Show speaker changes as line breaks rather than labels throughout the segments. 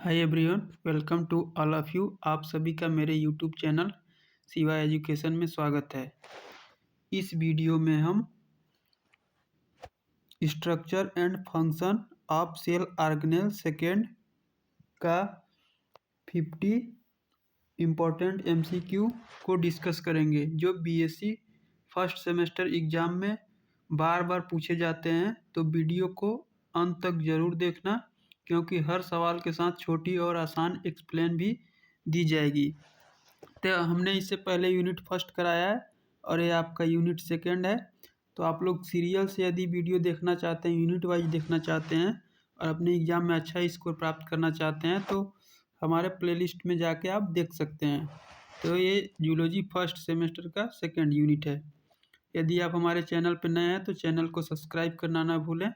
Hi everyone, welcome to all of you. आप सभी का मेरे यूट्यूब चैनल शिवा एजुकेशन में स्वागत है। इस वीडियो में हम structure and function of cell organelle second का 50 इम्पोर्टेंट एमसीक्यू को डिस्कस करेंगे, जो बीएससी फर्स्ट सेमेस्टर एग्ज़ाम में बार बार पूछे जाते हैं। तो वीडियो को अंत तक ज़रूर देखना, क्योंकि हर सवाल के साथ छोटी और आसान एक्सप्लेन भी दी जाएगी। तो हमने इससे पहले यूनिट फर्स्ट कराया है और ये आपका यूनिट सेकंड है। तो आप लोग सीरियल से यदि वीडियो देखना चाहते हैं, यूनिट वाइज देखना चाहते हैं और अपने एग्ज़ाम में अच्छा स्कोर प्राप्त करना चाहते हैं, तो हमारे प्लेलिस्ट में जाके आप देख सकते हैं। तो ये जूलॉजी फर्स्ट सेमेस्टर का सेकंड यूनिट है। यदि आप हमारे चैनल पर नए हैं तो चैनल को सब्सक्राइब करना ना भूलें,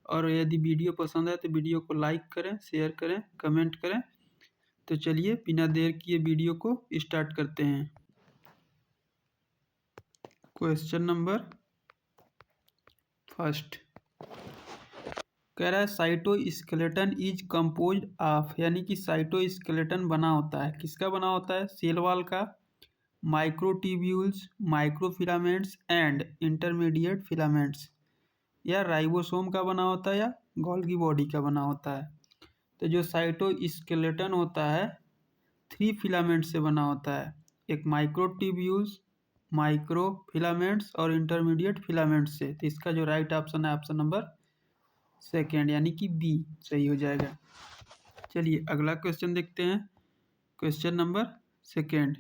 और यदि वीडियो पसंद है तो वीडियो को लाइक करें, शेयर करें, कमेंट करें। तो चलिए बिना देर किए वीडियो को स्टार्ट करते हैं। क्वेश्चन नंबर फर्स्ट कह रहा है साइटोस्केलेटन इज कंपोज्ड ऑफ, यानी कि साइटोस्केलेटन बना होता है, किसका बना होता है? सेल वॉल का, microtubules, microfilaments and intermediate filaments, या राइबोसोम का बना होता है, या गोल्गी बॉडी का बना होता है। तो जो साइटोस्केलेटन होता है 3 फिलामेंट से बना होता है, एक माइक्रोट्यूब्यूल्स, माइक्रोफिलामेंट्स और इंटरमीडिएट फिलामेंट्स से। तो इसका जो राइट ऑप्शन है ऑप्शन नंबर सेकेंड, यानी कि बी सही हो जाएगा। चलिए अगला क्वेश्चन देखते हैं। Question number second,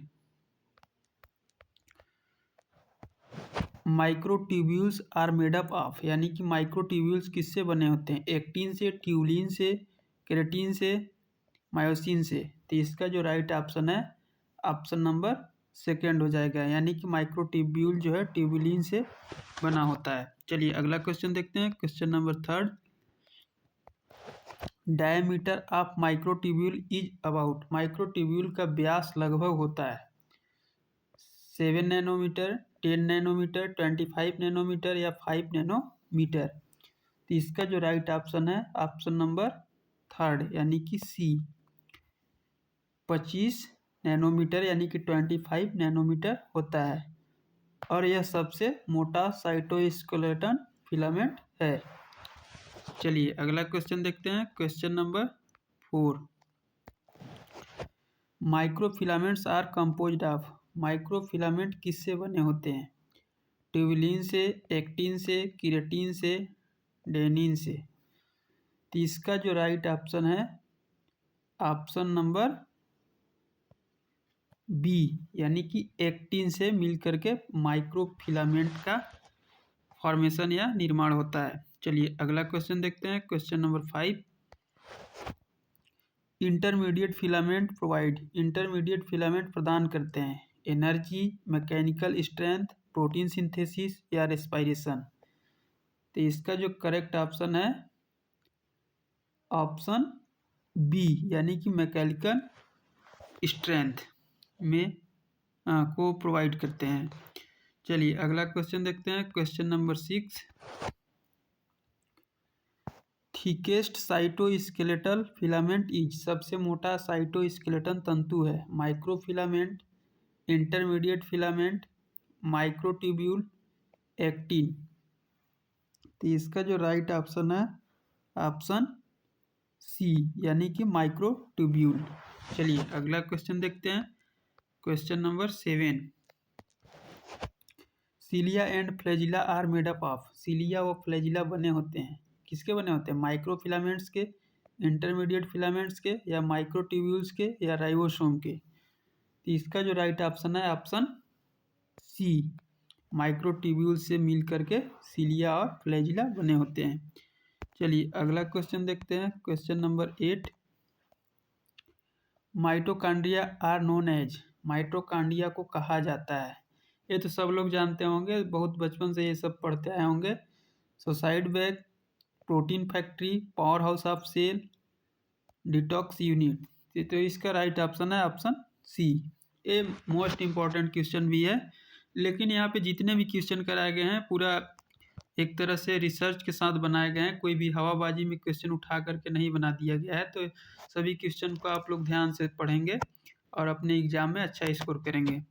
microtubules are made up of, यानी कि माइक्रोट्यूब्यूल्स किससे बने होते हैं? एक्टिन से, ट्यूलिन से, केराटिन से, मायोसिन से। तो इसका जो राइट ऑप्शन है ऑप्शन नंबर सेकेंड हो जाएगा, यानी कि माइक्रोट्यूब्यूल जो है ट्यूबुलिन से बना होता है। चलिए अगला क्वेश्चन देखते हैं। Question number third, diameter of microtubule is about, microtubule का व्यास लगभग होता है 7 नैनोमीटर, 10 नैनोमीटर, 25 नैनोमीटर या 5 नैनोमीटर। तो इसका जो राइट ऑप्शन है ऑप्शन नंबर थर्ड, यानी कि सी 25 नैनोमीटर, यानी कि 25 नैनोमीटर होता है, और यह सबसे मोटा साइटोस्केलेटन फिलामेंट है। चलिए अगला क्वेश्चन देखते हैं। Question number 4, microfilaments are composed of, microfilament किससे बने होते हैं? ट्यूबुलिन से, एक्टिन से, केराटिन से, डेनिन से। तो इसका जो राइट ऑप्शन है ऑप्शन नंबर बी, यानी कि एक्टिन से मिल करके माइक्रोफिलामेंट का फॉर्मेशन या निर्माण होता है। चलिए अगला क्वेश्चन देखते हैं। Question number 5, intermediate filament provide, intermediate filament प्रदान करते हैं energy, mechanical strength, protein synthesis या रेस्पिरेशन। तो इसका जो करेक्ट ऑप्शन है ऑप्शन बी, यानी कि मैकेनिकल स्ट्रेंथ में को प्रोवाइड करते हैं। चलिए अगला क्वेश्चन देखते हैं। Question number 6, thickest cytoskeletal filament is, सबसे मोटा साइटोस्केलेटन तंतु है microfilament, intermediate filament, microtubule, actin. तो इसका जो राइट ऑप्शन है ऑप्शन सी, यानी कि माइक्रोट्यूब्यूल। चलिए अगला क्वेश्चन देखते हैं। Question number 7, cilia and flagella are made up of, cilia व फ्लैजिला बने होते हैं, किसके बने होते हैं? माइक्रोफिलामेंट्स के, इंटरमीडिएट फिलामेंट्स के, या माइक्रोट्यूब्यूल्स के, या राइबोसोम के। तो इसका जो राइट ऑप्शन है ऑप्शन सी, माइक्रोट्यूब्यूल से मिल करके सीलिया और फ्लैजिला बने होते हैं। चलिए अगला क्वेश्चन देखते हैं। Question number 8, mitochondria are known as, mitochondria को कहा जाता है, ये तो सब लोग जानते होंगे, बहुत बचपन से ये सब पढ़ते आए होंगे। Suicide bag, protein factory, power house of cell, detox unit. तो इसका राइट ऑप्शन है ऑप्शन सी। ये मोस्ट इम्पॉर्टेंट क्वेश्चन भी है, लेकिन यहाँ पे जितने भी क्वेश्चन कराए गए हैं पूरा एक तरह से रिसर्च के साथ बनाए गए हैं, कोई भी हवाबाजी में क्वेश्चन उठा करके नहीं बना दिया गया है। तो सभी क्वेश्चन को आप लोग ध्यान से पढ़ेंगे और अपने एग्जाम में अच्छा स्कोर करेंगे।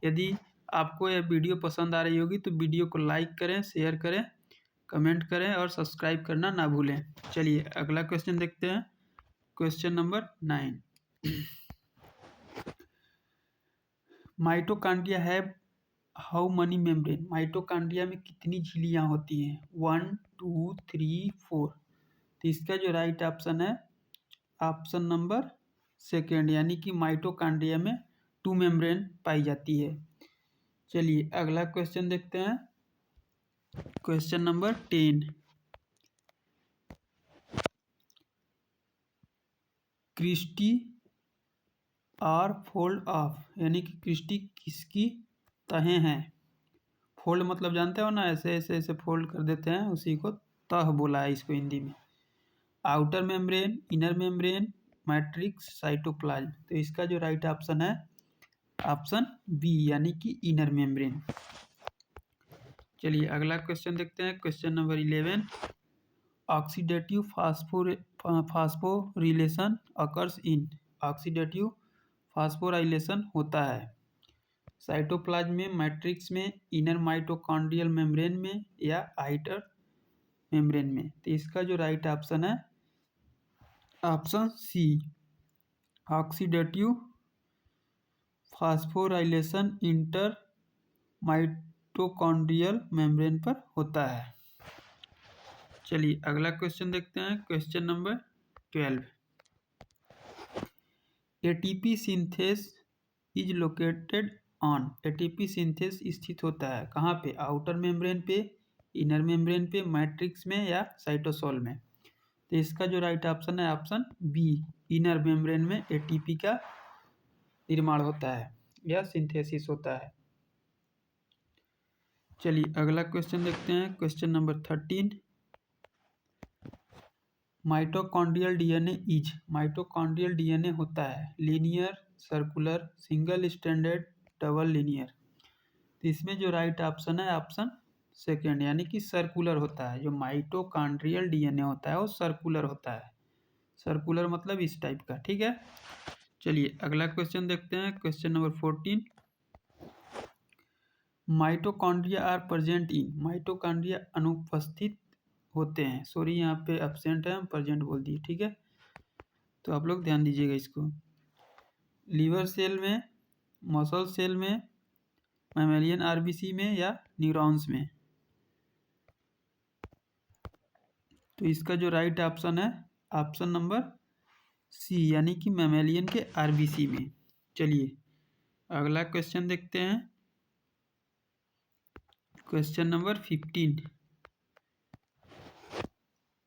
यदि आपको यह वीडियो पसंद आ रही होगी तो वीडियो को लाइक करें, शेयर करें, कमेंट करें और सब्सक्राइब करना ना भूलें। चलिए अगला क्वेश्चन देखते हैं। Question number 9, mitochondria have how many membrane? Mitochondria में कितनी झिल्लियां होती हैं? 1 2 3 4। तो इसका जो राइट ऑप्शन है ऑप्शन नंबर सेकेंड, यानी कि माइटोकॉन्ड्रिया में 2 मेम्ब्रेन पाई जाती है। चलिए अगला क्वेश्चन देखते हैं। Question number 10, cristae are fold of, यानी कि क्रिस्टी किसकी तहें हैं? फोल्ड मतलब जानते हो ना, ऐसे ऐसे ऐसे फोल्ड कर देते हैं, उसी को तह बोला है इसको हिंदी में। Outer membrane, inner membrane, matrix, cytoplasm. तो इसका जो राइट ऑप्शन है ऑप्शन बी, यानी कि इनर मेम्ब्रेन। चलिए अगला क्वेश्चन देखते हैं। Question number 11, oxidative phosphorylation occurs in. Oxidative phosphorylation होता है साइटोप्लाज्म में, मैट्रिक्स में, इनर माइटोकॉन्ड्रियल मेम्ब्रेन में या आउटर मेम्ब्रेन में। तो इसका जो राइट ऑप्शन है option C, oxidative phosphorylation inter mitochondrial membrane पर होता है। चलिए अगला क्वेश्चन देखते हैं। Question number 12, ATP synthase is located on. ATP synthase स्थित होता है कहाँ पे? आउटर मेम्ब्रेन पे, इनर मेम्ब्रेन पे, मैट्रिक्स में या साइटोसोल में। तो इसका जो राइट ऑप्शन है ऑप्शन बी, इनर मेम्ब्रेन में एटीपी का निर्माण होता है या सिंथेसिस होता है। चलिए अगला क्वेश्चन देखते हैं। Question number 13, mitochondrial DNA is. Mitochondrial DNA होता है linear, circular, single stranded, double linear. तो इसमें जो राइट ऑप्शन है ऑप्शन सेकेंड, यानी कि सर्कुलर होता है। जो माइटोकॉन्ड्रियल डीएनए होता है वो सर्कुलर होता है। सर्कुलर मतलब इस टाइप का, ठीक है। चलिए अगला क्वेश्चन देखते हैं। Question number 14, mitochondria are present in. Mitochondria अनुपस्थित होते हैं, सॉरी यहाँ पे एब्सेंट है, हम प्रेजेंट बोल दिए, ठीक है। तो आप लोग ध्यान दीजिएगा इसको। लीवर सेल में, मसल सेल में, मैमेलियन आरबीसी में या न्यूरॉन्स में। तो इसका जो राइट ऑप्शन है ऑप्शन नंबर सी, यानी कि मैमेलियन के आरबीसी में। चलिए अगला क्वेश्चन देखते हैं। Question number 15,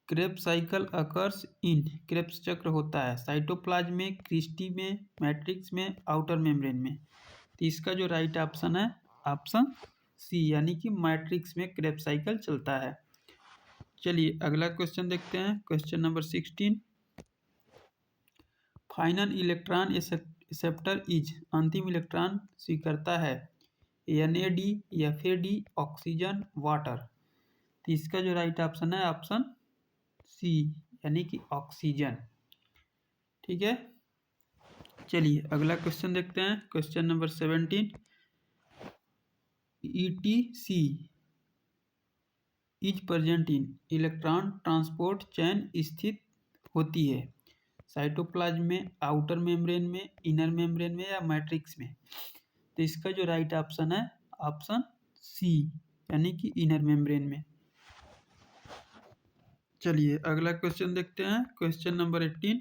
Krebs cycle occurs in. Krebs चक्र होता है साइटोप्लाज्म में, क्रिस्टी में, मैट्रिक्स में, आउटर मेम्ब्रेन में। तो इसका जो राइट ऑप्शन है ऑप्शन सी, यानी कि मैट्रिक्स में क्रेब्स साइकिल चलता है। चलिए अगला क्वेश्चन देखते हैं। Question number 16, final electron acceptor is. अंतिम इलेक्ट्रॉन स्वीकर्ता है NAD, FAD, ऑक्सीजन, वाटर। तो इसका जो राइट ऑप्शन है ऑप्शन सी, यानी कि ऑक्सीजन, ठीक है। चलिए अगला क्वेश्चन देखते हैं। Question number 17, ETC is present in. Electron transport chain स्थित होती है साइटोप्लाज्म में, आउटर मेम्ब्रेन में, इनर मेम्ब्रेन में या मैट्रिक्स में। तो इसका जो राइट ऑप्शन है ऑप्शन सी, यानी कि इनर मेम्ब्रेन में। चलिए अगला क्वेश्चन देखते हैं। Question number 18,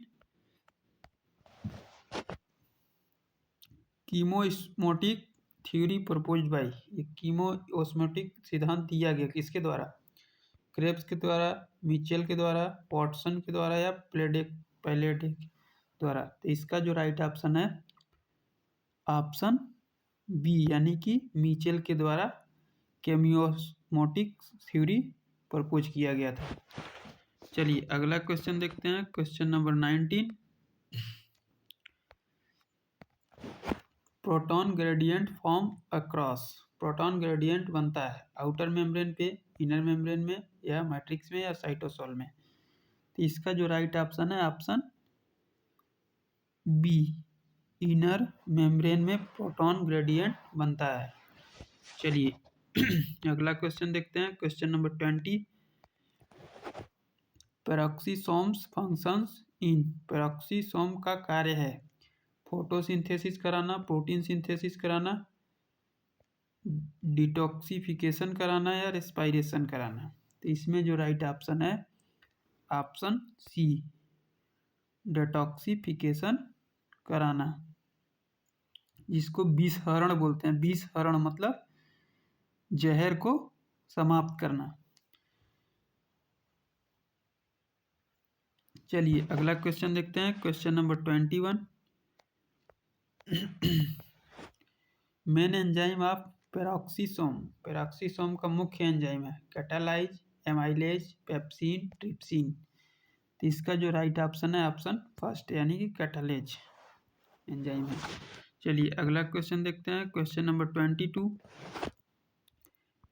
chemiosmotic theory proposed by. ये कीमोस्मोटिक सिद्धांत दिया गया किसके द्वारा? क्रेब्स के द्वारा, मिचेल के द्वारा, वाटसन के द्वारा या पैलेडे के द्वारा। तो इसका जो राइट ऑप्शन है ऑप्शन बी, यानी कि मिचेल के द्वारा कीमोस्मोटिक थ्योरी प्रपोज किया गया था। चलिए अगला क्वेश्चन देखते हैं। Question number 19, proton gradient form across. Proton gradient बनता है आउटर मेम्ब्रेन पे, इनर मेम्ब्रेन में या मैट्रिक्स में या साइटोसोल में। तो इसका जो राइट ऑप्शन है ऑप्शन बी, इनर मेम्ब्रेन में प्रोटॉन ग्रेडियंट बनता है। चलिए अगला क्वेश्चन देखते हैं, question number 20। Peroxisomes functions in. Peroxisome का कार्य है फोटोसिंथेसिस कराना, प्रोटीन सिंथेसिस कराना, डिटॉक्सिफिकेशन कराना या रेस्पिरेशन कराना। तो इसमें जो राइट ऑप्शन है ऑप्शन सी, डिटॉक्सिफिकेशन कराना, जिसको विषहरण बोलते हैं। विषहरण मतलब जहर को समाप्त करना। चलिए अगला क्वेश्चन देखते हैं, question number 21। Main enzyme of peroxisome. Peroxisome का मुख्य एंजाइम है कैटालाइज, एमाइलेज, पेप्सिन, ट्रिप्सिन। तो इसका जो राइट ऑप्शन है ऑप्शन फर्स्ट, यानी कि कैटालेज एंजाइम है। चलिए अगला क्वेश्चन देखते हैं, question number 22।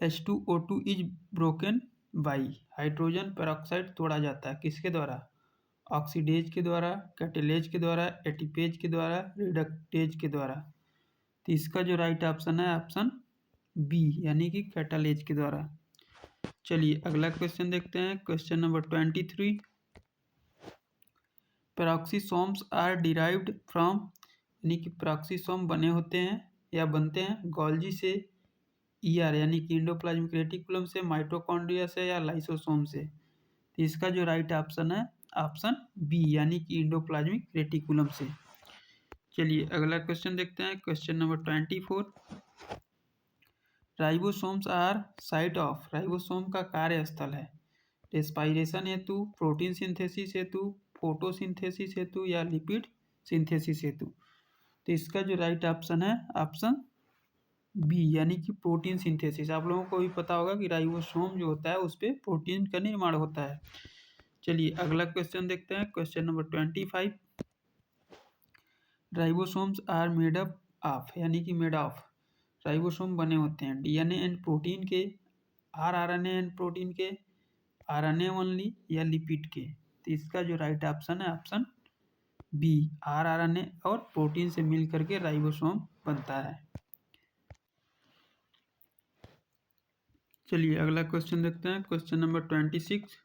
H2O2 is broken by. Hydrogen peroxide तोड़ा जाता है किसके द्वारा? ऑक्सीडेज के द्वारा, कैटालेज के द्वारा, एटीपेज के द्वारा, रिडक्टेज के द्वारा। तो इसका जो राइट ऑप्शन है ऑप्शन बी, यानी कि कैटालेज के द्वारा। चलिए अगला क्वेश्चन देखते हैं, question number 23। Peroxisomes are derived from, यानी कि पेरोक्सीसोम बने होते हैं या बनते हैं गोल्जी से, ईआर यानी कि इंडोप्लाज्मिक रेटिकुलम से, माइटोकॉन्ड्रिया से या लाइसोसोम से। तो इसका जो राइट ऑप्शन है ऑप्शन बी, यानी कि इंडोप्लाज्मिक रेटिकुलम से। चलिए अगला क्वेश्चन देखते हैं, question number 24। Ribosomes are site of. Ribosome का कार्यस्थल है रेस्पिरेशन हेतु, प्रोटीन सिंथेसिस हेतु, फोटोसिंथेसिस हेतु या लिपिड सिंथेसिस हेतु। तो इसका जो राइट ऑप्शन है ऑप्शन बी, यानी कि प्रोटीन सिंथेसिस। आप लोगों को भी पता होगा कि राइबोसोम जो होता है उस पर प्रोटीन का निर्माण होता है। चलिए अगला क्वेश्चन देखते हैं, question number 25। Ribosomes are made up of, यानी कि मेड ऑफ। राइबोसोम बने होते हैं डीएनए एंड प्रोटीन के, आरएनए एंड प्रोटीन के, आरएनए ओनली या लिपिड के। तो इसका जो राइट ऑप्शन है ऑप्शन बी, आरएनए और प्रोटीन से मिल करके राइबोसोम बनता है। चलिए अगला क्वेश्चन देखते हैं, question number 26।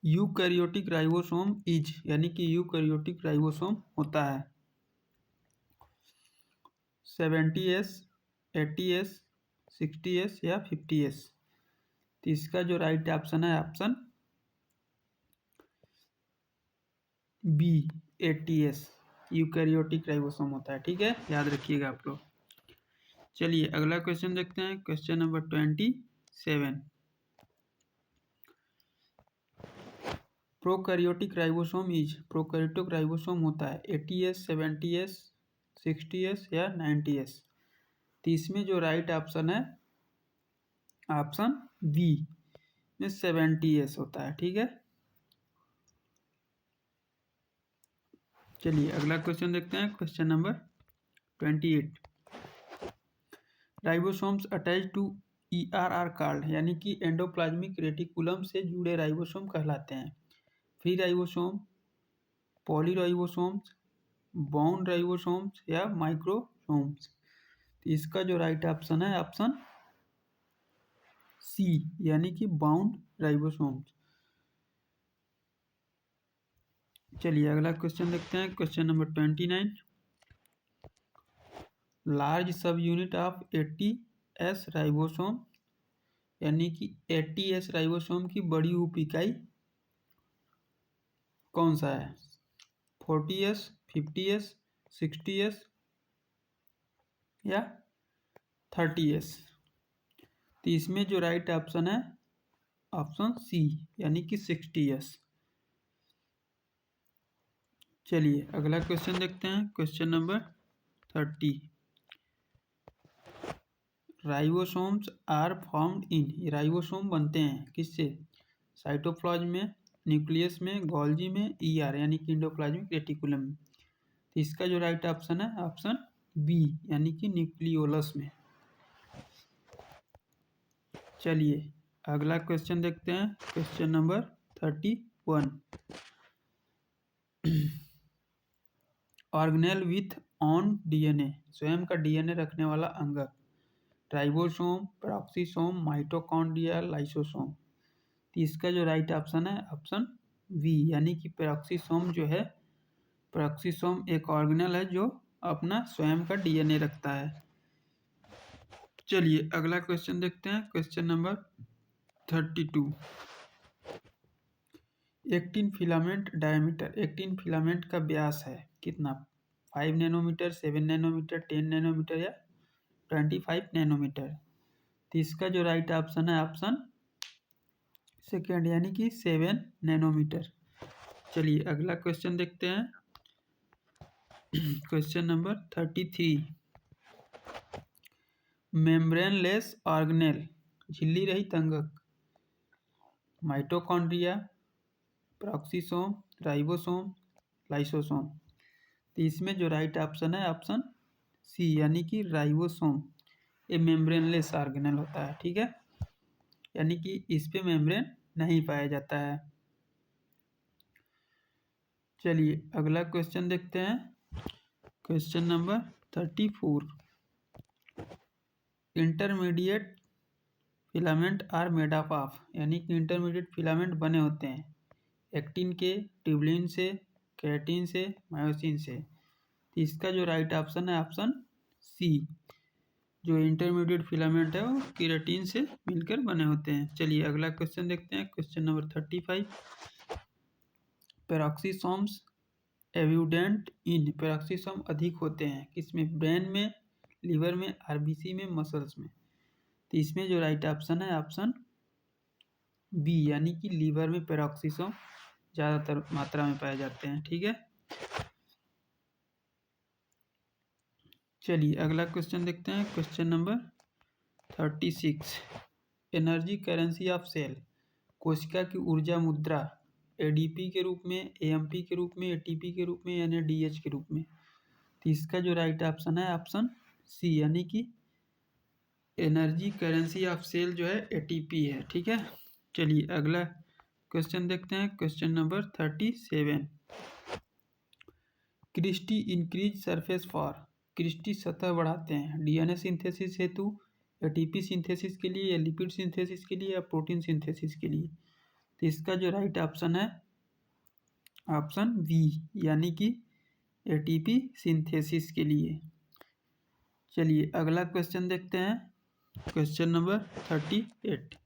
Eukaryotic ribosome is, यानी कि यूकैरियोटिक राइबोसोम होता है 70S, 80S, 60S या 50S। तो इसका जो राइट ऑप्शन है option B, 80S eukaryotic ribosome होता है। ठीक है, याद रखिएगा आप लोग। चलिए अगला क्वेश्चन देखते हैं, question number 27। Prokaryotic ribosome is. Prokaryotic ribosome होता है 80S, 70S, 60S या 90S। तो इसमें जो राइट ऑप्शन है ऑप्शन बी में 70S होता है। ठीक है, चलिए अगला क्वेश्चन देखते हैं, question number 28। Ribosomes attach to ER card, यानी कि एंडोप्लाज्मिक रेटिकुलम से जुड़े राइबोसोम कहलाते हैं free ribosome, polyribosomes, bound ribosomes या माइक्रोसोम्स। तो इसका जो राइट ऑप्शन है ऑप्शन सी, यानी कि बाउंड राइबोसोम्स। चलिए अगला क्वेश्चन देखते हैं, question number 29। Large sub unit of 80S ribosome, यानी कि 80S राइबोसोम की बड़ी उप इकाई कौन सा है? 40S, 50S, 60S या 30S। तो इसमें जो राइट ऑप्शन है ऑप्शन सी, यानी कि 60S। चलिए अगला क्वेश्चन देखते हैं, question number 30। Ribosomes are formed in. Ribosome बनते हैं किससे? साइटोप्लाज्म में, न्यूक्लियस में, गोल्जी में, ईआर यानी कि इंडोप्लाज्मिक रेटिकुलम में। तो इसका जो राइट ऑप्शन है ऑप्शन बी, यानी कि न्यूक्लियोलस में। चलिए अगला क्वेश्चन देखते हैं, question number 31। Organelle with on DNA, स्वयं का डीएनए रखने वाला अंगक, राइबोसोम, पेरोक्सीसोम, माइटोकॉन्ड्रिया, लाइसोसोम। तो इसका जो राइट ऑप्शन है ऑप्शन वी, यानी कि पेरोक्सीसोम जो है, पेरोक्सीसोम एक ऑर्गेनेल है जो अपना स्वयं का डीएनए रखता है। चलिए अगला क्वेश्चन देखते हैं, question number 32। Actin filament diameter, actin filament का व्यास है कितना? 5 नैनोमीटर, 7 नैनोमीटर, 10 नैनोमीटर या 25 नैनोमीटर। तो इसका जो राइट ऑप्शन है ऑप्शन सेकेंड, यानी कि 7 नैनोमीटर। चलिए अगला क्वेश्चन देखते हैं, क्वेश्चन नंबर 33। मेम्ब्रेनलेस ऑर्गेनेल, झिल्ली रहित अंगक, माइटोकॉन्ड्रिया, पेरोक्सीसोम, राइबोसोम, लाइसोसोम। तो इसमें जो राइट ऑप्शन है ऑप्शन सी, यानी कि राइबोसोम। ये मेम्ब्रेनलेस ऑर्गेनेल होता है, ठीक है, यानी कि इस पे मेम्ब्रेन नहीं पाया जाता है। चलिए अगला क्वेश्चन देखते हैं, question number 34। Intermediate filament are made up of, यानी कि इंटरमीडिएट फिलामेंट बने होते हैं एक्टिन के, ट्यूबुलिन से, केराटिन से, मायोसिन से। तो इसका जो राइट ऑप्शन है ऑप्शन सी, जो इंटरमीडिएट फिलामेंट है वो केराटिन से मिलकर बने होते हैं। चलिए अगला क्वेश्चन देखते हैं, क्वेश्चन नंबर 35। पेरोक्सीसोम्स एब्यूडेंट इन, पेरोक्सीसोम अधिक होते हैं किसमें? ब्रेन में, लीवर में, आरबीसी में, मसल्स में। तो इसमें जो राइट ऑप्शन है ऑप्शन बी, यानी कि लीवर में पेरोक्सीसोम ज़्यादातर मात्रा में पाए जाते हैं, ठीक है। चलिए अगला क्वेश्चन देखते हैं, question number 36। Energy currency of cell, कोशिका की ऊर्जा मुद्रा, एडीपी के रूप में, एएमपी के रूप में, एटीपी के रूप में, यानी डीएच के रूप में। तो इसका जो राइट ऑप्शन है ऑप्शन सी, यानी कि एनर्जी करेंसी ऑफ सेल जो है एटीपी है, ठीक है। चलिए अगला क्वेश्चन देखते हैं, question number 37। Cristae increase surface for, cristae सतह बढ़ाते हैं डीएनए सिंथेसिस हेतु, एटीपी सिंथेसिस के लिए, या लिपिड सिंथेसिस के लिए, या प्रोटीन सिंथेसिस के लिए। तो इसका जो राइट ऑप्शन है ऑप्शन बी, यानी कि एटीपी सिंथेसिस के लिए। चलिए अगला क्वेश्चन देखते हैं, क्वेश्चन नंबर 38।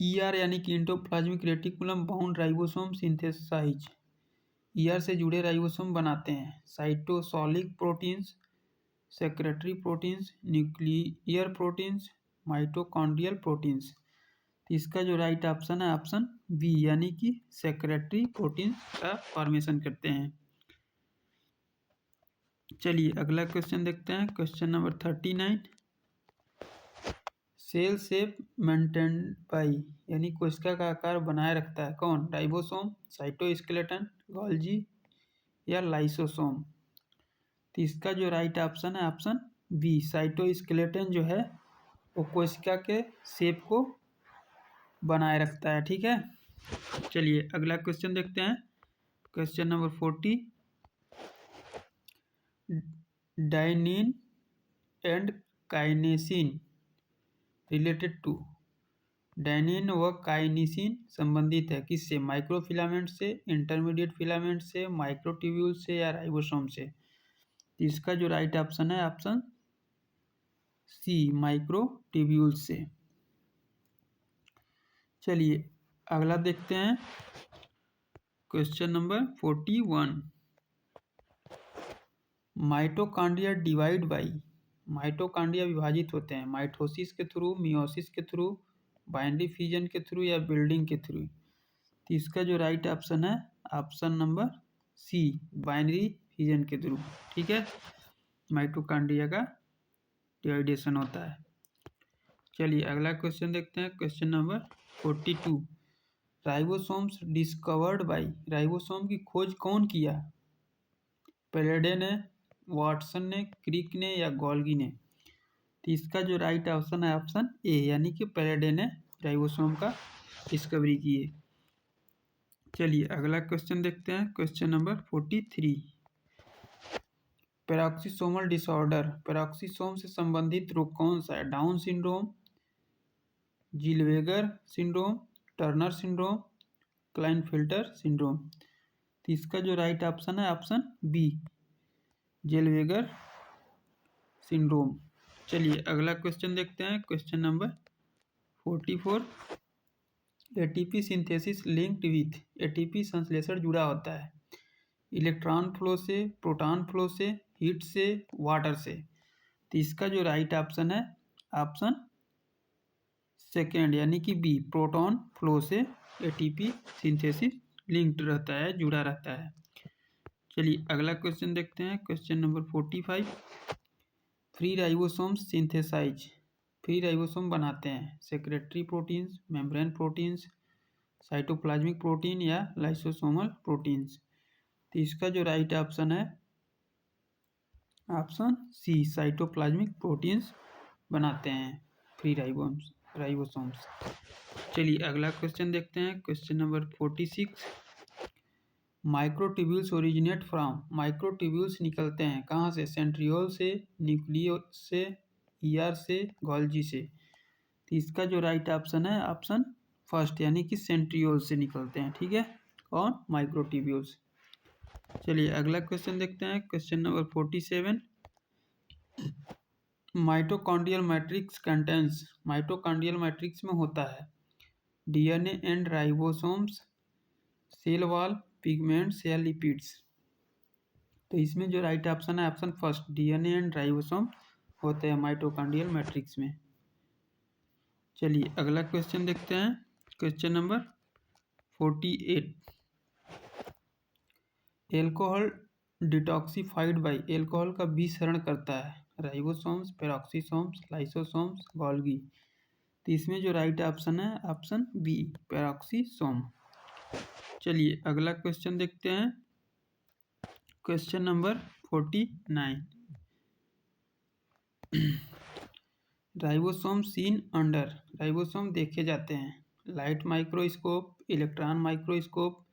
ईआर यानी कि endoplasmic reticulum bound ribosome synthesize, ER से जुड़े राइबोसोम बनाते हैं cytosolic proteins, secretory proteins, nuclear proteins, mitochondrial proteins. तो इसका जो राइट ऑप्शन है ऑप्शन बी, यानी कि सेक्रेटरी प्रोटीन्स का फॉर्मेशन करते हैं। चलिए अगला क्वेश्चन देखते हैं, question number 39। Cell shape maintain by, यानी कोशिका का आकार बनाए रखता है कौन? राइबोसोम, साइटोस्केलेटन, गोल्जी या लाइसोसोम। तो इसका जो राइट ऑप्शन है ऑप्शन बी, साइटोस्केलेटन जो है वो कोशिका के शेप को बनाए रखता है, ठीक है। चलिए अगला क्वेश्चन देखते हैं, question number 40। Dynein and kinesin related to, dynein व काइनिसिन संबंधित है किससे? माइक्रोफिलामेंट से, इंटरमीडिएट फिलामेंट से, माइक्रोट्यूब्यूल से, या राइबोसोम से। इसका जो राइट ऑप्शन है ऑप्शन सी, माइक्रोट्यूब्यूल से। चलिए अगला देखते हैं, question number 41। Mitochondria divide by, mitochondria विभाजित होते हैं माइटोसिस के थ्रू, मियोसिस के थ्रू, बाइनरी फ्यूजन के थ्रू, या बिल्डिंग के थ्रू। तो इसका जो राइट ऑप्शन है option number C, binary fusion के थ्रू, ठीक है, माइटोकॉन्ड्रिया का डिवाइडेशन होता है। चलिए अगला क्वेश्चन देखते हैं, question number 42। Ribosomes discovered by, ribosome की खोज कौन किया? पेलेडे ने, वाटसन ने, क्रिक ने, या गोल्गी ने। तो इसका जो राइट ऑप्शन है ऑप्शन ए, यानी कि पैराडे ने राइबोसोम का डिस्कवरी की है। चलिए अगला क्वेश्चन देखते हैं, question number 43। Peroxisomal disorder, peroxisome से संबंधित रोग कौन सा है? Down syndrome, Zellweger syndrome, Turner syndrome, Klinefelter syndrome. तो इसका जो राइट ऑप्शन है ऑप्शन बी, जिलवेगर सिंड्रोम। चलिए अगला क्वेश्चन देखते हैं, question number 44। ATP synthesis linked with, ATP संश्लेषण जुड़ा होता है इलेक्ट्रॉन फ्लो से, प्रोटॉन फ्लो से, हीट से, वाटर से। तो इसका जो राइट ऑप्शन है ऑप्शन सेकेंड, यानी कि बी, प्रोटॉन फ्लो से एटीपी सिंथेसिस लिंक्ड रहता है, जुड़ा रहता है। चलिए अगला क्वेश्चन देखते हैं, question number 45। Free ribosomes synthesize, free ribosome बनाते हैं secretory proteins, membrane proteins, cytoplasmic protein या लाइसोसोमल प्रोटीन्स। तो इसका जो राइट ऑप्शन है ऑप्शन सी, साइटोप्लाज्मिक प्रोटीन्स बनाते हैं फ्री राइबोसोम्स। चलिए अगला क्वेश्चन देखते हैं, question number 46। Microtubules originate from, microtubules निकलते हैं कहाँ से? सेंट्रियोल से, न्यूक्लियस से, ईआर से, गोल्जी से। तो इसका जो राइट ऑप्शन है ऑप्शन फर्स्ट, यानी कि सेंट्रियोल से निकलते हैं। ठीक है, और माइक्रोट्यूब्यूल्स। चलिए अगला क्वेश्चन देखते हैं, question number 47। Mitochondrial matrix contains, mitochondrial matrix में होता है DNA and ribosomes, cell wall, pigments या लिपिड्स। तो इसमें जो राइट ऑप्शन है option first, DNA and ribosome होते हैं माइटोकॉन्ड्रियल मैट्रिक्स में। चलिए अगला क्वेश्चन देखते हैं, question number 48। Alcohol detoxified by, alcohol का विषहरण करता है राइबोसोम्स, पेरोक्सिसोम्स, लाइसोसोम्स, गोल्गी। तो इसमें जो राइट ऑप्शन है ऑप्शन बी, पेरोक्सिसोम। चलिए अगला क्वेश्चन देखते हैं, question number 49। Ribosome seen under, ribosome देखे जाते हैं light microscope, electron microscope,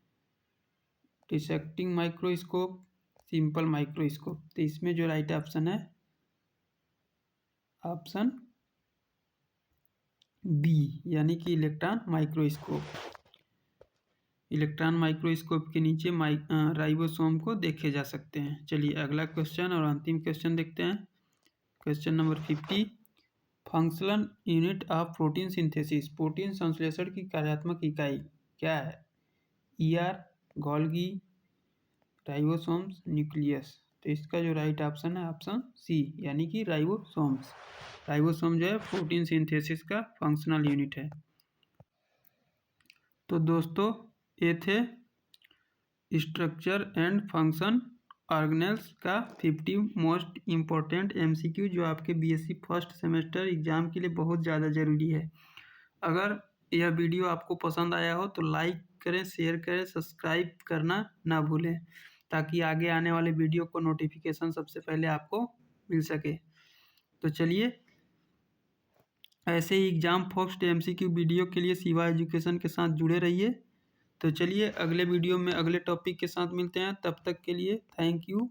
dissecting microscope, simple microscope. तो इसमें जो राइट ऑप्शन है ऑप्शन बी, यानी कि इलेक्ट्रॉन माइक्रोस्कोप। इलेक्ट्रॉन माइक्रोस्कोप के नीचे राइबोसोम को देखे जा सकते हैं। चलिए अगला क्वेश्चन और अंतिम क्वेश्चन देखते हैं, question number 50। Functional unit of protein synthesis, protein संश्लेषण की कार्यात्मक इकाई क्या है? ER, Golgi, ribosomes, nucleus. तो इसका जो राइट ऑप्शन है ऑप्शन सी, यानी कि राइबोसोम्स। राइबोसोम जो है प्रोटीन सिंथेसिस का फंक्शनल यूनिट है। तो दोस्तों ये थे स्ट्रक्चर एंड फंक्शन ऑर्गेनेल्स का 50 मोस्ट इम्पोर्टेंट एमसीक्यू, जो आपके बीएससी फर्स्ट सेमेस्टर एग्जाम के लिए बहुत ज़्यादा ज़रूरी है। अगर यह वीडियो आपको पसंद आया हो तो लाइक करें, शेयर करें, सब्सक्राइब करना ना भूलें, ताकि आगे आने वाले वीडियो को नोटिफिकेशन सबसे पहले आपको मिल सके। तो चलिए ऐसे ही एग्जाम फर्स्ट एमसीक्यू वीडियो के लिए शिवा एजुकेशन के साथ जुड़े रहिए। तो चलिए अगले वीडियो में अगले टॉपिक के साथ मिलते हैं, तब तक के लिए थैंक यू।